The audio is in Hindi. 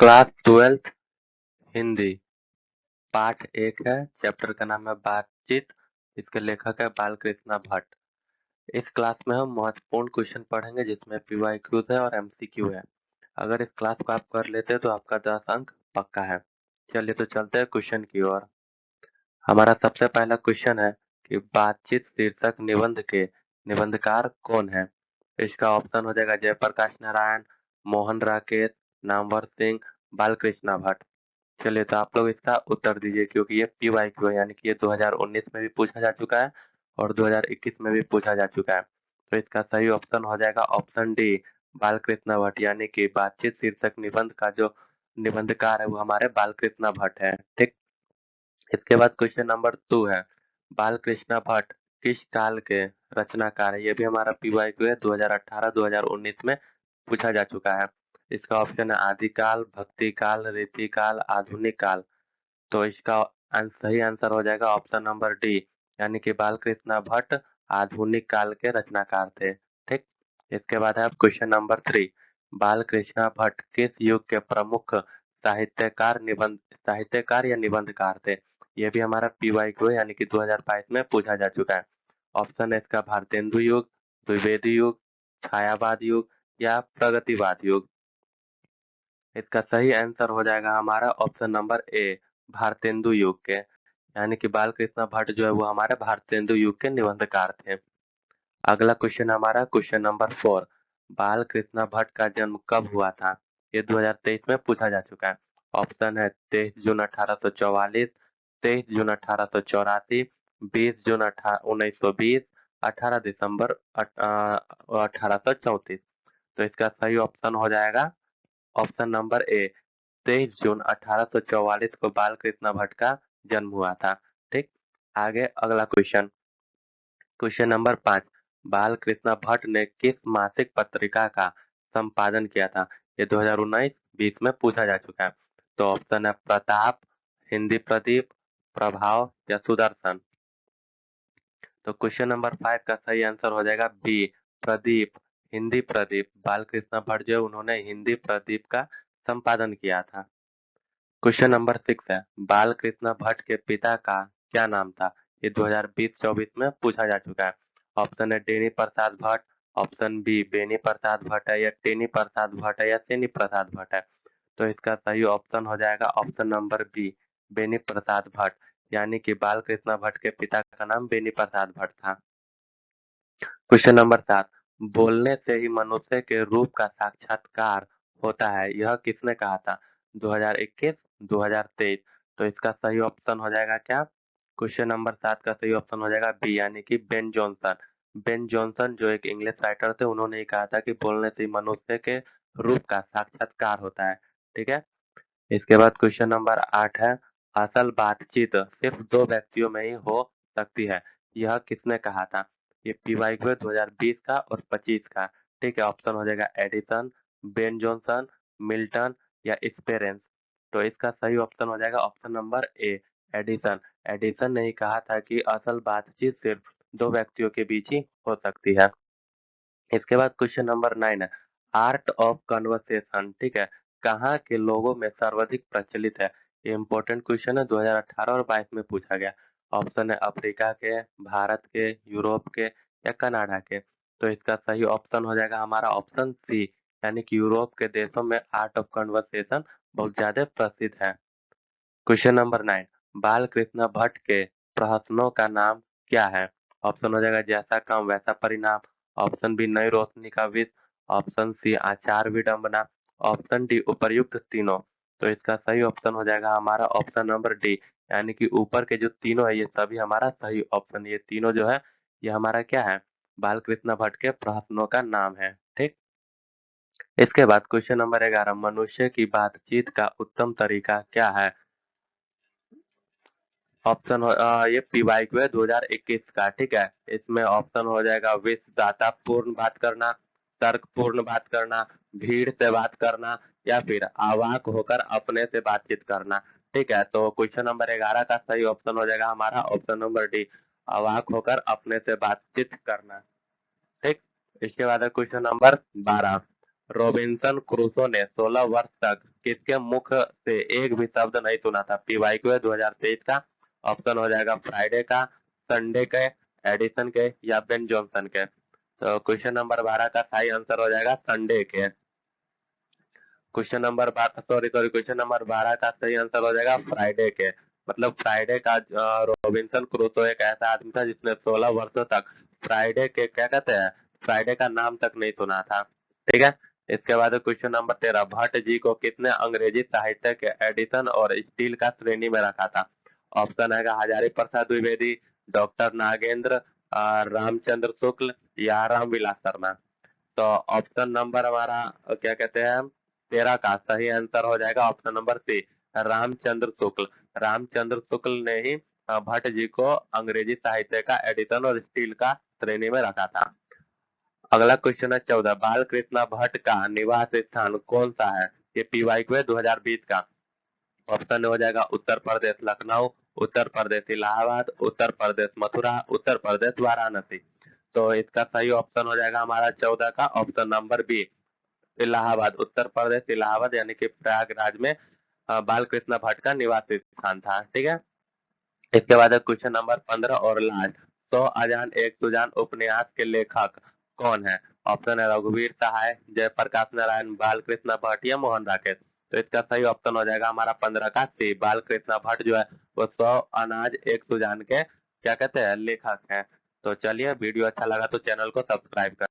क्लास 12th हिंदी पाठ 1 है। चैप्टर का नाम है बातचीत। इसके लेखक है बालकृष्ण भट्ट। इस क्लास में हम महत्वपूर्ण क्वेश्चन पढ़ेंगे जिसमें पीवाईक्यूज है और एमसीक्यू है। अगर इस क्लास को आप कर लेते हैं तो आपका 10 अंक पक्का है। चलिए तो चलते हैं क्वेश्चन की ओर। हमारा सबसे पहला क्वेश्चन है कि बातचीत शीर्षक निबंध के निबंधकार कौन है। इसका ऑप्शन हो जाएगा जयप्रकाश नारायण, मोहन राकेश, नामवर सिंह, बालकृष्ण भट्ट। चलिए तो आप लोग इसका उत्तर दीजिए क्योंकि ये पीवाईक्यू है, यानी कि ये 2019 में भी पूछा जा चुका है और 2021 में भी पूछा जा चुका है। तो इसका सही ऑप्शन हो जाएगा ऑप्शन डी, बालकृष्ण भट्ट। यानी कि बातचीत शीर्षक निबंध का जो निबंधकार है वो हमारे बालकृष्ण भट्ट है। ठीक। इसके बाद क्वेश्चन नंबर 2 है, बालकृष्ण भट्ट किस काल के रचनाकार है। ये भी हमारा पीवाईक्यू है, 2018-2019 में पूछा जा चुका है। इसका ऑप्शन है आदिकाल, भक्ति काल, रीति काल, आधुनिक काल। तो इसका सही आंसर हो जाएगा ऑप्शन नंबर डी, यानी कि बालकृष्ण भट्ट आधुनिक काल के रचनाकार थे। ठीक। इसके बाद है क्वेश्चन नंबर 3, बालकृष्ण भट्ट किस युग के प्रमुख साहित्यकार या निबंधकार थे। ये भी हमारा पीवाईक्यू है, यानी कि 2022 में पूछा जा चुका है। ऑप्शन है इसका भारतेंदु युग, द्विवेदी युग, छायावाद युग या प्रगतिवाद युग। इसका सही आंसर हो जाएगा हमारा ऑप्शन नंबर ए, भारतेंदु युग के। यानी कि बालकृष्ण भट्ट जो है वो हमारे भारतेंदु युग के निबंधकार थे। अगला क्वेश्चन हमारा क्वेश्चन नंबर 4, बालकृष्ण भट्ट का जन्म कब हुआ था। ये 2023 में पूछा जा चुका है। ऑप्शन है 23 जून 1844, 23 जून 1884, 20 जून 1920, 18 दिसंबर 1834। तो इसका सही ऑप्शन हो जाएगा ऑप्शन नंबर ए, 23 जून 1844 को बालकृष्ण भट्ट का जन्म हुआ था। ठीक। आगे अगला question, question number 5, Balkrishna Bhatt ने किस मासिक पत्रिका का संपादन किया था। ये 2019-20 में पूछा जा चुका है। तो ऑप्शन है प्रताप, हिंदी प्रदीप, प्रभाव या सुदर्शन। तो क्वेश्चन नंबर 5 का सही आंसर हो जाएगा बी, प्रदीप, हिंदी प्रदीप। बालकृष्ण भट्ट जो उन्होंने हिंदी प्रदीप का संपादन किया था। क्वेश्चन नंबर 6 है, बालकृष्ण भट्ट के पिता का क्या नाम था। ये 2020-24 में पूछा जा चुका है। ऑप्शन है डेनी प्रसाद भट्ट, ऑप्शन बी बेनी प्रसाद भट्ट है, या टेनी प्रसाद भट्ट है, या सेनी प्रसाद भट्ट है। तो इसका सही ऑप्शन हो जाएगा option number B, Beni Prasad Bhatt. यानी कि बालकृष्ण भट्ट के पिता का नाम बेनी प्रसाद भट्ट था। क्वेश्चन नंबर 7, बोलने से ही मनुष्य के रूप का साक्षात्कार होता है, यह किसने कहा था। 2021, 2023। तो इसका सही ऑप्शन हो जाएगा क्या, क्वेश्चन नंबर 7 का सही ऑप्शन हो जाएगा बी, यानी कि बेन जॉनसन। बेन जॉनसन जो एक इंग्लिश राइटर थे, उन्होंने ही कहा था कि बोलने से ही मनुष्य के रूप का साक्षात्कार होता है। ठीक है। इसके बाद क्वेश्चन नंबर 8 है, असल बातचीत सिर्फ दो व्यक्तियों में ही हो सकती है, यह किसने कहा था। ये पीवाईक्यू है 2020 का और 25 का। ठीक है। ऑप्शन हो जाएगा एडिसन, बेन जॉनसन, मिल्टन या स्पेरेंस। तो इसका सही ऑप्शन हो जाएगा option number A, Edison. Edison ने ही कहा था कि असल बातचीत सिर्फ दो व्यक्तियों के बीच ही हो सकती है। इसके बाद क्वेश्चन नंबर 9 है, आर्ट ऑफ कन्वर्सेशन। ठीक है, कहाँ के लोगों में सर्वाधिक प्रचलित है। ये इंपॉर्टेंट क्वेश्चन है, 2018 और 22 में पूछा गया। ऑप्शन है अफ्रीका के, भारत के, यूरोप के या कनाडा के। तो इसका सही ऑप्शन हो जाएगा हमारा ऑप्शन सी, यानी कि यूरोप के देशों में आर्ट ऑफ कन्वर्सेशन बहुत ज्यादा प्रसिद्ध है। क्वेश्चन नंबर 9, बालकृष्ण भट्ट के प्रहसनों का नाम क्या है। ऑप्शन हो जाएगा जैसा काम वैसा परिणाम, ऑप्शन बी नई रोशनी का विष, ऑप्शन सी आचार विडंबना, ऑप्शन डी उपर्युक्त तीनों। तो इसका सही ऑप्शन हो जाएगा हमारा ऑप्शन नंबर डी, यानी कि ऊपर के जो तीनों है ये सभी हमारा सही ऑप्शन। ये तीनों जो है ये हमारा क्या है, बालकृष्ण भट्ट के प्रहसनों का नाम है। ठीक। इसके बाद क्वेश्चन नंबर 11, मनुष्य की बातचीत का उत्तम तरीका क्या है। ऑप्शन ये पीवाईक्यू है 2021 का। ठीक है। इसमें ऑप्शन हो जाएगा विषदाता पूर्ण बात करना, तर्क पूर्ण बात करना, भीड़ से बात करना या फिर अवाक होकर अपने से बातचीत करना। ठीक है। तो क्वेश्चन नंबर 11 का सही ऑप्शन हो जाएगा हमारा ऑप्शन नंबर डी, अवाक होकर अपने से बातचीत करना। ठीक। इसके बाद है क्वेश्चन नंबर 12, रॉबिन्सन क्रूसो ने 16 वर्ष तक किसके मुख से एक भी शब्द नहीं सुना था? पीवाईक्यू 2023 का। ऑप्शन हो जाएगा फ्राइडे का, संडे के, एडिसन के या बेन जॉनसन के। तो क्वेश्चन नंबर 12 का सही आंसर हो जाएगा संडे के। क्वेश्चन नंबर 12 का सही आंसर हो जाएगा फ्राइडे के। मतलब फ्राइडे का रॉबिन्सन क्रूसो एक ऐसा आदमी था जिसने 16 वर्षों तक फ्राइडे के क्या कहते हैं, फ्राइडे का नाम तक नहीं सुना था। ठीक है। इसके बाद क्वेश्चन नंबर 13, भट्ट जी को कितने अंग्रेजी साहित्य के एडिशन और स्टील का श्रेणी में रखा था? ऑप्शन है हजारी प्रसाद द्विवेदी, डॉक्टर नागेंद्र, रामचंद्र शुक्ल या रामविलास शर्मा। तो ऑप्शन नंबर हमारा क्या कहते हैं 13 का सही आंसर हो जाएगा option number C, Ramchandra Shukla. Ramchandra Shukla ने ही भट्ट जी को अंग्रेजी साहित्य का एडिशन और स्टील का श्रेणी में रखा था। अगला क्वेश्चन है 14, बाल कृष्णा भट्ट का निवास स्थान कौन सा है? ये पीवाईक्यू 2020 का। ऑप्शन हो जाएगा उत्तर प्रदेश लखनऊ, उत्तर प्रदेश इलाहाबाद, उत्तर प्रदेश मथुरा, उत्तर प्रदेश वाराणसी। तो इसका सही ऑप्शन हो जाएगा हमारा 14 का option number B, Allahabad. Uttar Pradesh Allahabad यानी कि प्रयागराज में बाल कृष्ण भट्ट का निवास स्थान था। ठीक है। इसके बाद क्वेश्चन नंबर 15 और लास्ट, 100 अजान एक सुजान उपन्यास के लेखक कौन है? ऑप्शन है रघुवीर सहाय, जयप्रकाश नारायण, बाल कृष्ण भट्ट या मोहन राकेश। तो इसका सही ऑप्शन हो जाएगा हमारा 15 का सी, बाल कृष्ण भट्ट जो है वो 100 अनाज एक सुजान के क्या कहते हैं लेखक है। तो चलिए वीडियो अच्छा लगा तो चैनल को सब्सक्राइब कर